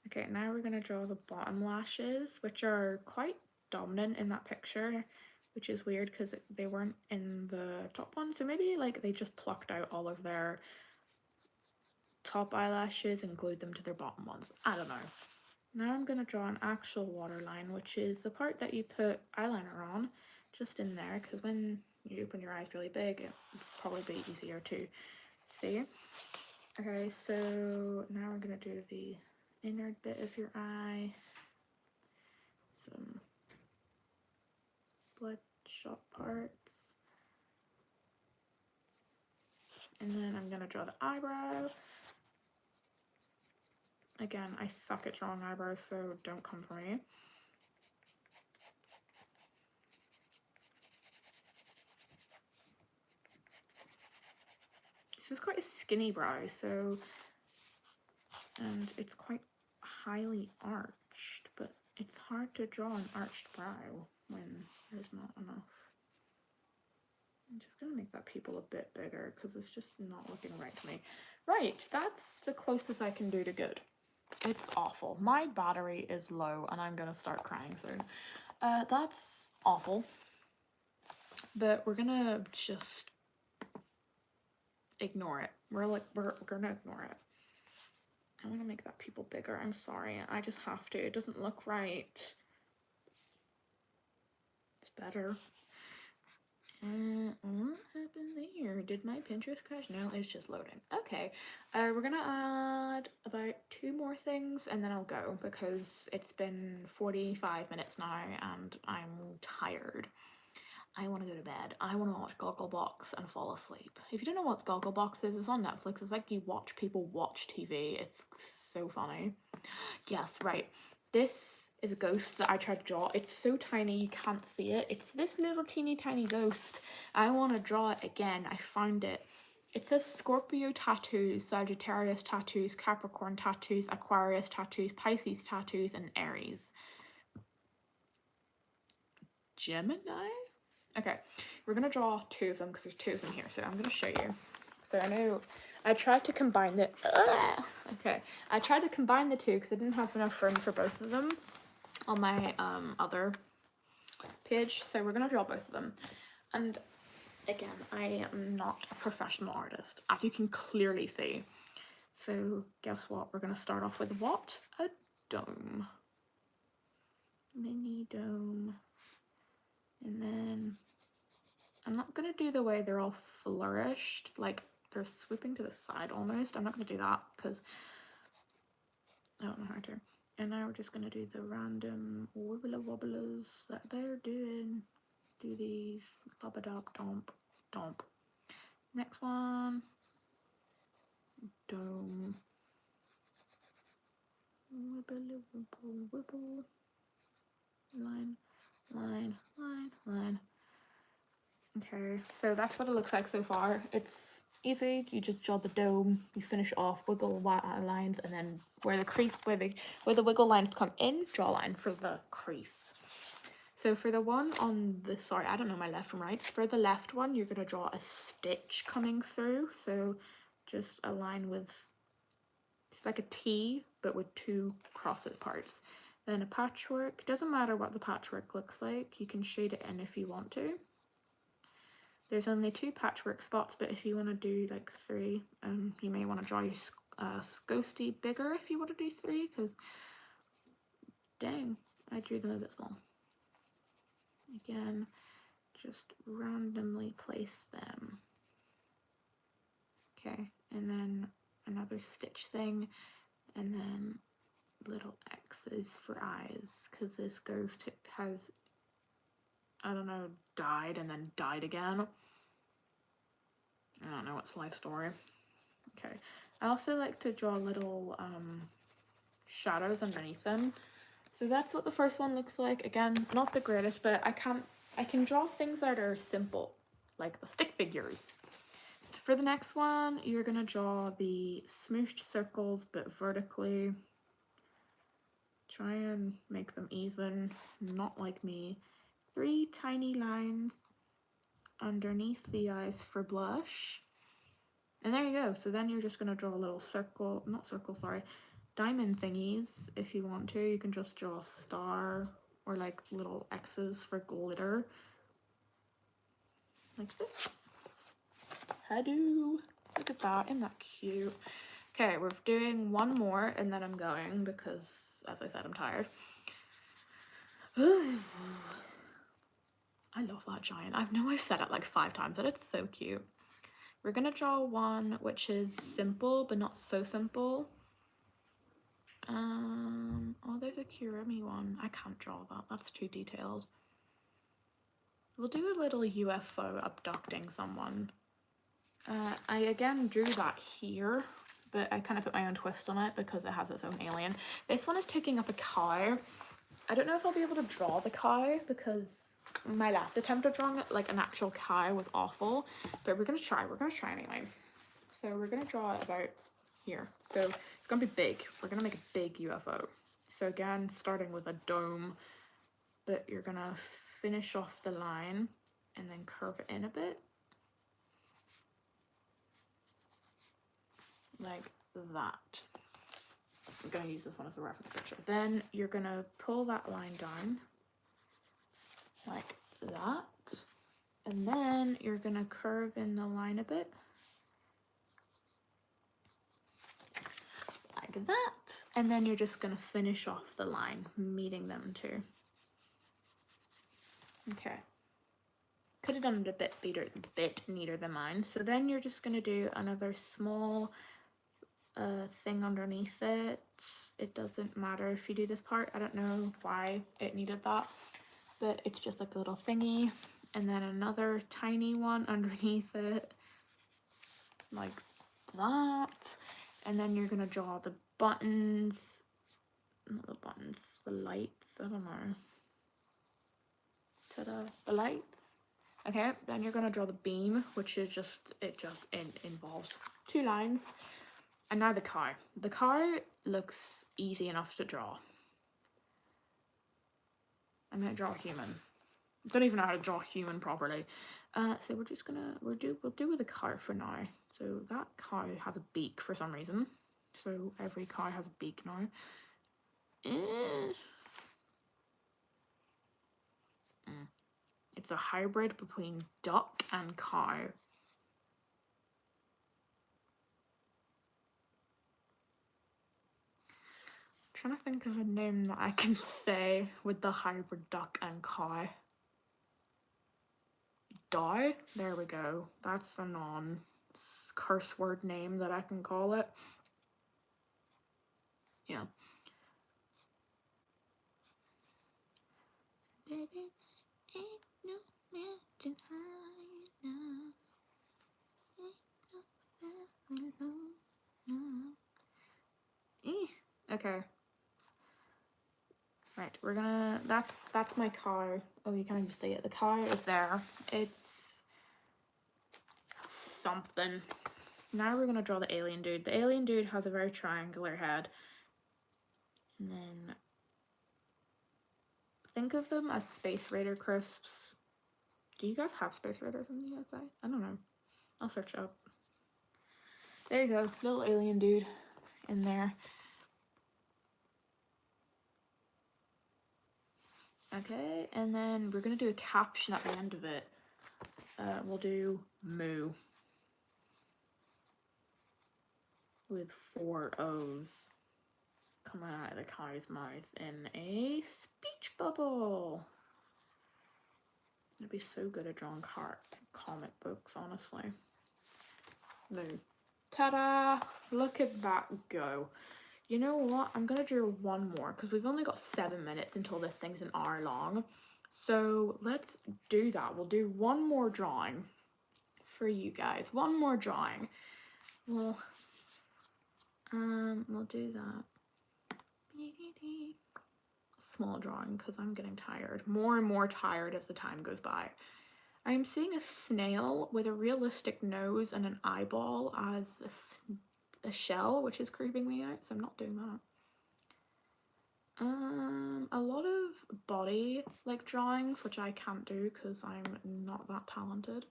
Okay, now we're going to draw the bottom lashes, which are quite dominant in that picture, which is weird because they weren't in the top one. So maybe like they just plucked out all of their top eyelashes and glued them to their bottom ones. I don't know. Now I'm going to draw an actual waterline, which is the part that you put eyeliner on, just in there, because when you open your eyes really big, it would probably be easier to see. Okay, so now we're going to do the inner bit of your eye, some bloodshot parts, and then I'm going to draw the eyebrow. Again, I suck at drawing eyebrows, so don't come for me. This is quite a skinny brow, so, and it's quite highly arched, but it's hard to draw an arched brow when there's not enough. I'm just gonna make that pupil a bit bigger because it's just not looking right to me. Right, that's the closest I can do to good. It's awful. My battery is low and I'm gonna start crying soon. That's awful. But we're gonna just ignore it. We're gonna ignore it. I'm gonna make that pupil bigger. I'm sorry. I just have to. It doesn't look right. It's better. What happened there? Did my Pinterest crash? No, it's just loading. Okay. We're gonna add about 2 more things and then I'll go because it's been 45 minutes now and I'm tired. I want to go to bed. I want to watch Gogglebox and fall asleep. If you don't know what Gogglebox is, it's on Netflix. It's like you watch people watch TV. It's so funny. Yes, right. This is a ghost that I tried to draw. It's so tiny you can't see it. It's this little teeny tiny ghost. I want to draw it again. I found it. It says Scorpio tattoos, Sagittarius tattoos, Capricorn tattoos, Aquarius tattoos, Pisces tattoos, and Aries. Gemini? Okay, we're gonna draw 2 of them because there's 2 of them here, so I'm gonna show you. So I know I tried to combine the I tried to combine the 2 because I didn't have enough room for both of them on my other page, so we're gonna draw both of them. And again, I am not a professional artist, as you can clearly see. So guess what? We're gonna start off with what? A dome. Mini dome. And then I'm not gonna do the way they're all flourished, like they're swooping to the side almost. I'm not gonna do that because I don't know how to. And now we're just gonna do the random wibbler wobblers that they're doing. Do these bobadop domp domp. Next one, dome. Wibbly wibble wibble. Line, line, line, line. Okay, so that's what it looks like so far. It's easy. You just draw the dome, you finish off, wiggle lines, and then where the crease, where the wiggle lines come in, draw a line for the crease. So for the one on the, sorry, I don't know my left from right. For the left one, you're gonna draw a stitch coming through. So just a line with, it's like a T, but with 2 crossed parts. Then a patchwork. Doesn't matter what the patchwork looks like. You can shade it in if you want to. There's only 2 patchwork spots, but if you want to do like 3, you may want to draw your ghosty bigger if you want to do 3, because dang, I drew them a bit small. Again, just randomly place them. Okay, and then another stitch thing, and then little X's for eyes, because this ghost has, I don't know, died and then died again. I don't know, what's life story. Okay, I also like to draw little shadows underneath them. So that's what the first one looks like. Again, not the greatest, but I can draw things that are simple, like the stick figures. For the next one, you're gonna draw the smooshed circles, but vertically. Try and make them even, not like me. 3 tiny lines underneath the eyes for blush. And there you go. So then you're just gonna draw a little circle, not circle, sorry, diamond thingies. If you want to, you can just draw a star or like little X's for glitter. Like this. Hello. Look at that, isn't that cute? Okay, we're doing 1 more and then I'm going because, as I said, I'm tired. I love that giant. I know I've said it like 5 times, but it's so cute. We're gonna draw one which is simple, but not so simple. Oh, there's a Kurumi one. I can't draw that. That's too detailed. We'll do a little UFO abducting someone. I again drew that here, but I kind of put my own twist on it because it has its own alien. This one is taking up a cow. I don't know if I'll be able to draw the cow because my last attempt at drawing it, like an actual cow, was awful, but we're gonna try anyway. So we're gonna draw it about here. So it's gonna be big. We're gonna make a big UFO. So again, starting with a dome, but you're gonna finish off the line and then curve it in a bit. Like that. I'm gonna use this one as a reference picture. Then you're gonna pull that line down like that. And then you're gonna curve in the line a bit. Like that. And then you're just gonna finish off the line, meeting them two. Okay. Could have done it a bit neater than mine. So then you're just gonna do another small thing underneath it. It doesn't matter if you do this part. I don't know why it needed that, but it's just like a little thingy. And then another tiny one underneath it, like that. And then you're gonna draw the buttons, not the buttons, the lights, I don't know. Ta-da, the lights. Okay, then you're gonna draw the beam, which is it involves two lines. And now the car. The car looks easy enough to draw. I'm gonna draw a human. I don't even know how to draw a human properly. So we're just gonna we'll do with the car for now. So that cow has a beak for some reason. So every cow has a beak now. It's a hybrid between duck and cow. Trying to think of a name that I can say with the hybrid duck and cow. Dow? There we go. That's a non-curse word name that I can call it. Yeah. Baby, ain't no mountain high enough. Ain't no valley low enough. Okay. Right, we're gonna, that's my car. Oh, you can't even see it. The car is there. It's something. Now we're gonna draw the alien dude. The alien dude has a very triangular head. And then think of them as Space Raider crisps. Do you guys have Space Raiders in the USA? I don't know. I'll search it up. There you go, little alien dude in there. Okay, and then we're gonna do a caption at the end of it. We'll do moo with 4 O's coming out of the cow's mouth in a speech bubble. I'd be so good at drawing comic books, honestly. Moo. Ta-da! Look at that go. You know what? I'm gonna do one more because we've only got 7 minutes until this thing's an hour long. So let's do that. We'll do one more drawing for you guys. One more drawing. We'll do that. Small drawing because I'm getting tired. More and more tired as the time goes by. I'm seeing a snail with a realistic nose and an eyeball as a shell, which is creeping me out, so I'm not doing that. A lot of body like drawings, which I can't do because I'm not that talented.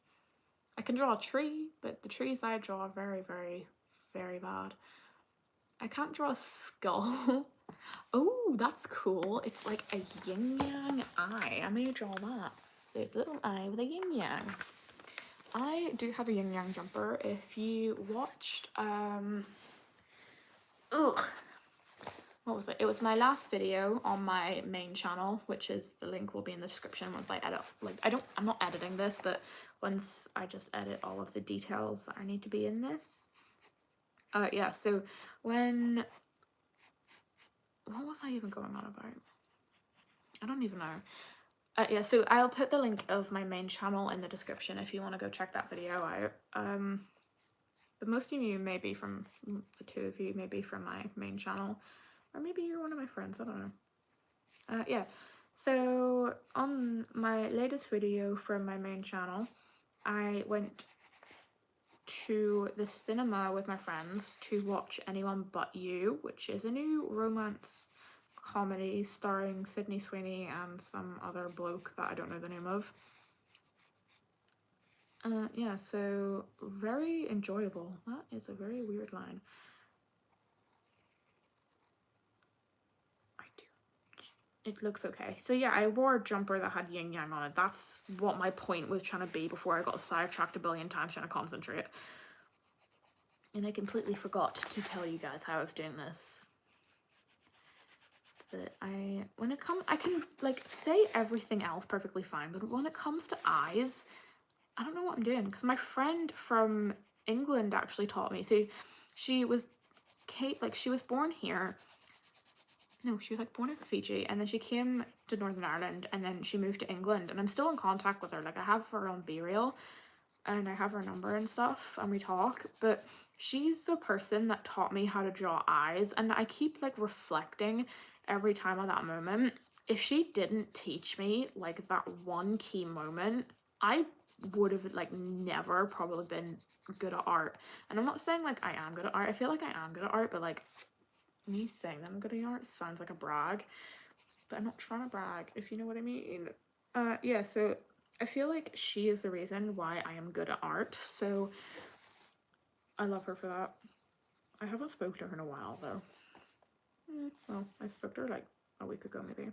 I can draw a tree, but the trees I draw are very, very, very bad. I can't draw a skull. Oh, that's cool. It's like a yin-yang eye. I may draw that. So it's a little eye with a yin-yang. I do have a yin-yang jumper. If you watched, what was it? It was my last video on my main channel, which is, the link will be in the description once I edit. Like, I'm not editing this, but once I just edit all of the details that I need to be in this. Yeah, so what was I even going on about? I don't even know. Yeah, so I'll put the link of my main channel in the description if you want to go check that video out. But most of you may be from, the 2 of you may be from my main channel, or maybe you're one of my friends, I don't know. Yeah, so on my latest video from my main channel, I went to the cinema with my friends to watch Anyone But You, which is a new romance comedy starring Sydney Sweeney and some other bloke that I don't know the name of. Yeah, so very enjoyable. That is a very weird line. I do. It looks okay. So yeah, I wore a jumper that had yin yang on it. That's what my point was trying to be before I got sidetracked a billion times trying to concentrate. And I completely forgot to tell you guys how I was doing this. But I can like say everything else perfectly fine, but when it comes to eyes, I don't know what I'm doing, because my friend from England actually taught me. So she was she was born here. No, she was like born in Fiji, and then she came to Northern Ireland, and then she moved to England, and I'm still in contact with her. Like I have her on BeReal, and I have her number and stuff, and we talk, but she's the person that taught me how to draw eyes, and I keep like reflecting every time on that moment. If she didn't teach me like that one key moment, I would have like never probably been good at art. And I'm not saying like I am good at art. I feel like I am good at art, but like me saying that I'm good at art sounds like a brag. But I'm not trying to brag, if you know what I mean. Yeah, so I feel like she is the reason why I am good at art. So I love her for that. I haven't spoken to her in a while though. Well, I spoke to her like a week ago maybe.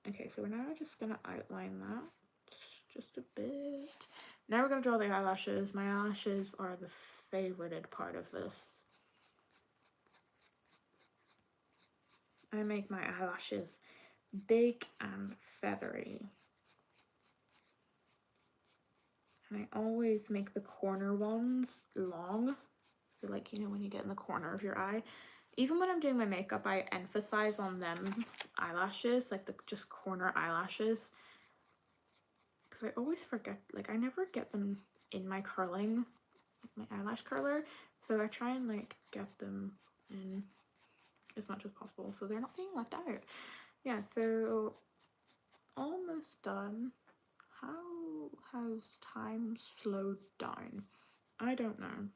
Okay, so we're now just gonna outline that just a bit. Now we're gonna draw the eyelashes. My eyelashes are the favorited part of this. I make my eyelashes big and feathery. And I always make the corner ones long. So like, you know, when you get in the corner of your eye, even when I'm doing my makeup, I emphasize on them eyelashes, like the just corner eyelashes. Because I always forget, like I never get them in my curling, my eyelash curler. So I try and like get them in as much as possible so they're not being left out. Yeah, so almost done. How has time slowed down? I don't know.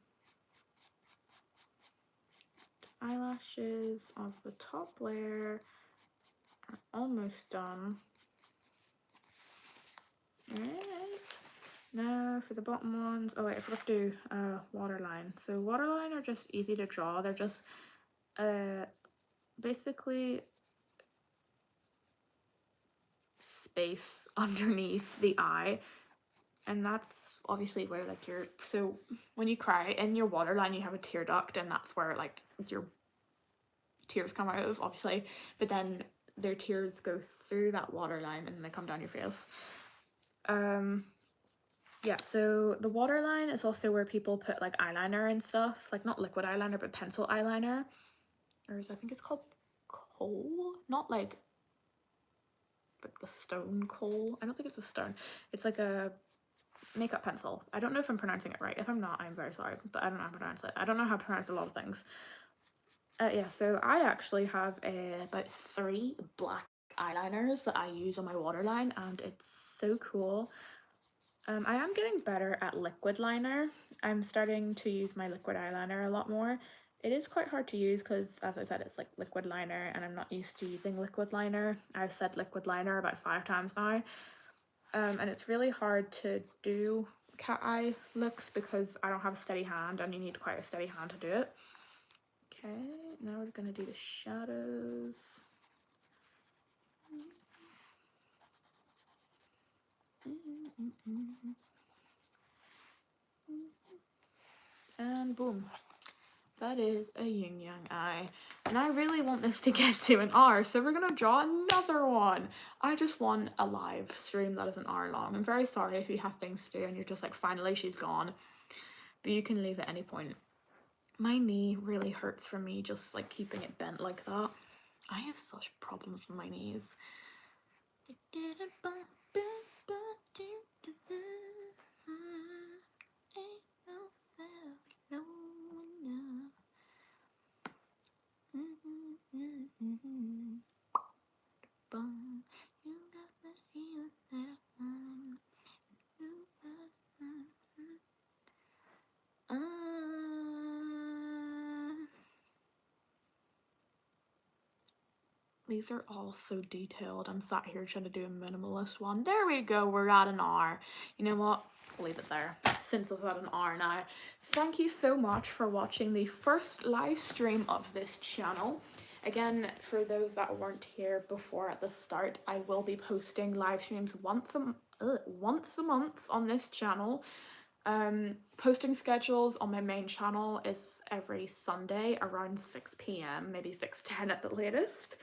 Eyelashes of the top layer are almost done. Alright, now for the bottom ones. Oh wait, I forgot to do waterline. So waterline are just easy to draw. They're just basically space underneath the eye, and that's obviously where like your, so when you cry in your waterline you have a tear duct, and that's where like your tears come out of, obviously, but then their tears go through that waterline and they come down your face. Yeah, so the waterline is also where people put like eyeliner and stuff, like not liquid eyeliner but pencil eyeliner, or I think it's called kohl, not like the stone kohl. I don't think it's a stone. It's like a makeup pencil. I don't know if I'm pronouncing it right. If I'm not, I'm very sorry, but I don't know how to pronounce it. I don't know how to pronounce a lot of things. Yeah, so I actually have about 3 black eyeliners that I use on my waterline, and it's so cool. I am getting better at liquid liner. I'm starting to use my liquid eyeliner a lot more. It is quite hard to use because, as I said, it's like liquid liner and I'm not used to using liquid liner. I've said liquid liner about 5 times now. And it's really hard to do cat eye looks because I don't have a steady hand, and you need quite a steady hand to do it. Okay, now we're gonna do the shadows. And boom. That is a yin yang eye. And I really want this to get to an hour, so we're gonna draw another one. I just want a live stream that is an hour long. I'm very sorry if you have things to do and you're just like, finally she's gone. But you can leave at any point. My knee really hurts from me just like keeping it bent like that. I have such problems with my knees. these are all so detailed. I'm sat here trying to do a minimalist one. There we go, we're at an hour. You know what? I'll leave it there since it's at an hour now. Thank you so much for watching the first live stream of this channel. Again, for those that weren't here before at the start, I will be posting live streams once a month on this channel. Posting schedules on my main channel is every Sunday around 6 p.m, maybe 6:10 at the latest.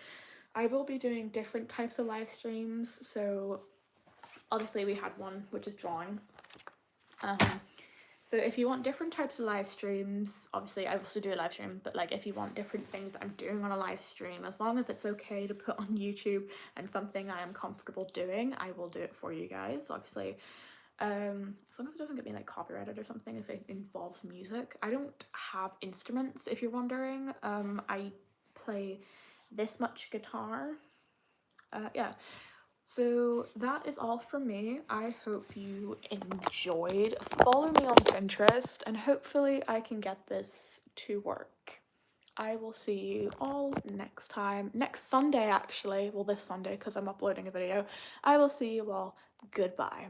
I will be doing different types of live streams. So obviously we had one which is drawing. So if you want different types of live streams, obviously I also do a live stream, but like if you want different things I'm doing on a live stream, as long as it's okay to put on YouTube and something I am comfortable doing, I will do it for you guys. Obviously, as long as it doesn't get me like copyrighted or something if it involves music. I don't have instruments, if you're wondering. I play this much guitar. Yeah. So that is all from me. I hope you enjoyed. Follow me on Pinterest and hopefully I can get this to work. I will see you all next time. Next Sunday actually. Well, this Sunday because I'm uploading a video. I will see you all. Goodbye.